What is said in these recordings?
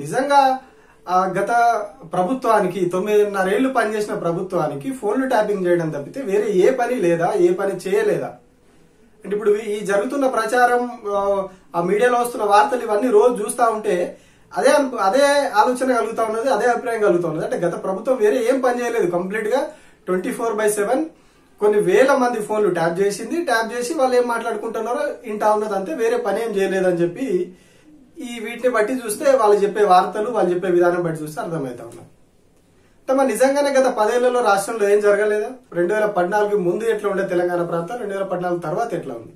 నిజంగా గత ప్రభుత్వానికి 9.5 ఏళ్లు పనిచేసిన ప్రభుత్వానికి ఫోన్లు ట్యాపింగ్ చేయడం తప్పితే వేరే ఏ పని లేదా, ఏ పని చేయలేదా? అంటే ఇప్పుడు ఈ జరుగుతున్న ప్రచారం, ఆ మీడియాలో వస్తున్న వార్తలు ఇవన్నీ రోజు చూస్తా ఉంటే అదే ఆలోచన కలుగుతా ఉన్నది, అదే అభిప్రాయం కలుగుతా ఉన్నది. అంటే గత ప్రభుత్వం వేరే ఏం పని చేయలేదు, కంప్లీట్ గా 24/7 కొన్ని వేల మంది ఫోన్లు ట్యాప్ చేసి వాళ్ళు ఏం మాట్లాడుకుంటున్నారో ఇంటా ఉన్నది అంతే, వేరే పని ఏం చేయలేదని చెప్పి వీటిని బట్టి చూస్తే వాళ్ళు చెప్పే వార్తలు, వాళ్ళు చెప్పే విధానం బట్టి చూస్తే అర్థమవుతా ఉన్నారు. తమ నిజంగానే గత 10 ఏళ్లలో రాష్ట్రంలో ఏం జరగలేదా? 2014 ముందు ఎట్లా ఉండే తెలంగాణ ప్రాంతం, 2014 తర్వాత ఎట్లా ఉంది?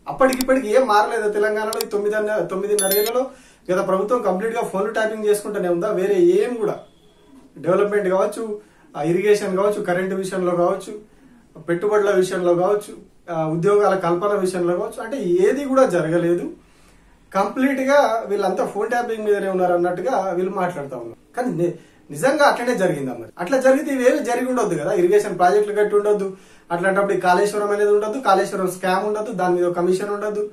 అప్పటికిప్పటికి ఏం మారలేదా తెలంగాణలో? ఈ 9.5 ఏళ్లలో గత ప్రభుత్వం కంప్లీట్ గా ఫోన్లు ట్యాపింగ్ చేసుకుంటూనే ఉందా? వేరే ఏం కూడా డెవలప్మెంట్ కావచ్చు, ఇరిగేషన్ కావచ్చు, కరెంటు విషయంలో కావచ్చు, పెట్టుబడుల విషయంలో కావచ్చు, ఉద్యోగాల కల్పన విషయంలో కావచ్చు, అంటే ఏది కూడా జరగలేదు. కంప్లీట్ గా వీళ్ళంతా ఫోన్ ట్యాపింగ్ మీదనే ఉన్నారు అన్నట్టుగా వీళ్ళు మాట్లాడుతూ ఉన్నారు. కానీ నిజంగా అట్లనే జరిగిందా? మరి అట్లా జరిగితే ఇవేమి జరిగి ఉండొద్దు కదా. ఇరిగేషన్ ప్రాజెక్టులు కట్టి ఉండొద్దు, అట్లాంటప్పుడు ఈ కాళేశ్వరం అనేది ఉండదు, కాళేశ్వరం స్కామ్ ఉండదు, దాని మీద కమిషన్ ఉండదు,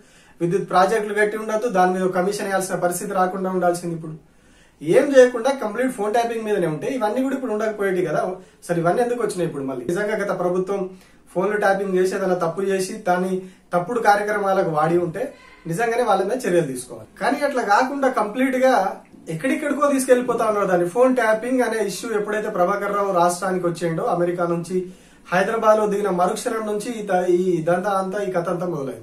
విద్యుత్ ప్రాజెక్టులు కట్టి ఉండదు, దాని మీద కమిషన్ వేయాల్సిన పరిస్థితి రాకుండా ఉండాల్సింది. ఇప్పుడు ఏం చేయకుండా కంప్లీట్ ఫోన్ ట్యాపింగ్ మీదనే ఉంటే ఇవన్నీ కూడా ఇప్పుడు ఉండకపోయేది కదా. సరే, ఇవన్నీ ఎందుకు వచ్చినాయి ఇప్పుడు మళ్ళీ? నిజంగా గత ప్రభుత్వం ఫోన్లు ట్యాపింగ్ చేసి ఏదైనా తప్పు చేసి దాన్ని తప్పుడు కార్యక్రమాలకు వాడి ఉంటే నిజంగానే వాళ్ళ మీద చర్యలు తీసుకోవాలి. కానీ అట్లా కాకుండా కంప్లీట్ గా ఎక్కడికెక్కడికో తీసుకెళ్లిపోతా ఉన్నారు. దాన్ని ఫోన్ ట్యాపింగ్ అనే ఇష్యూ ఎప్పుడైతే ప్రభాకర్ రావు రాష్ట్రానికి వచ్చేయండో, అమెరికా నుంచి హైదరాబాద్ లో దిగిన మరుక్షణం నుంచి ఈ కథ అంతా మొదలైంది.